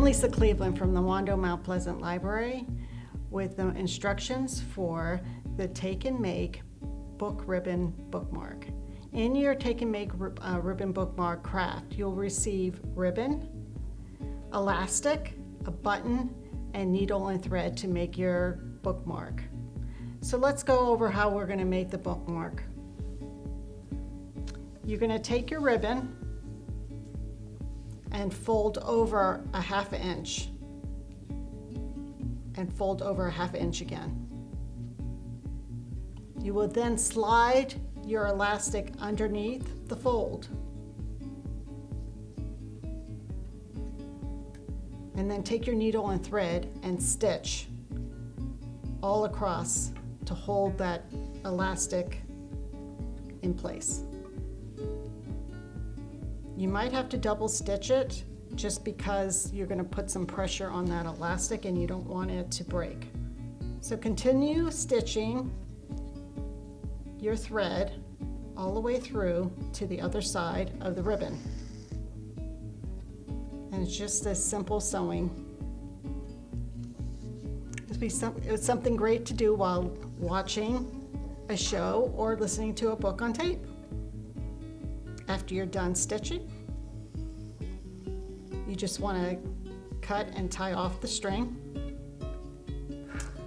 Lisa Cleveland from the Wando Mt Pleasant Library with the instructions for the Take and Make Book Ribbon Bookmark. In your Take and Make Ribbon Bookmark craft, you'll receive ribbon, elastic, a button, and needle and thread to make your bookmark. So let's go over how we're going to make the bookmark. You're going to take your ribbon and fold over a 1/2 inch and fold over a 1/2 inch again. You will then slide your elastic underneath the fold and then take your needle and thread and stitch all across to hold that elastic in place. You might have to double stitch it just because you're going to put some pressure on that elastic and you don't want it to break. So continue stitching your thread all the way through to the other side of the ribbon. And it's just a simple sewing. It's something great to do while watching a show or listening to a book on tape. After you're done stitching, you just want to cut and tie off the string.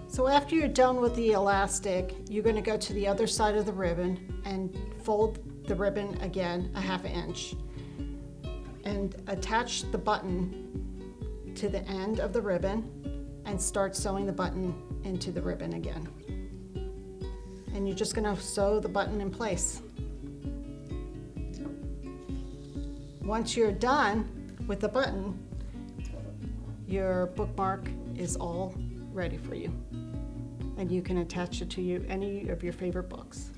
So after you're done with the elastic, you're going to go to the other side of the ribbon and fold the ribbon again a 1/2 inch and attach the button to the end of the ribbon and start sewing the button into the ribbon again. And you're just going to sew the button in place. Once you're done with the button, your bookmark is all ready for you. And you can attach it to any of your favorite books.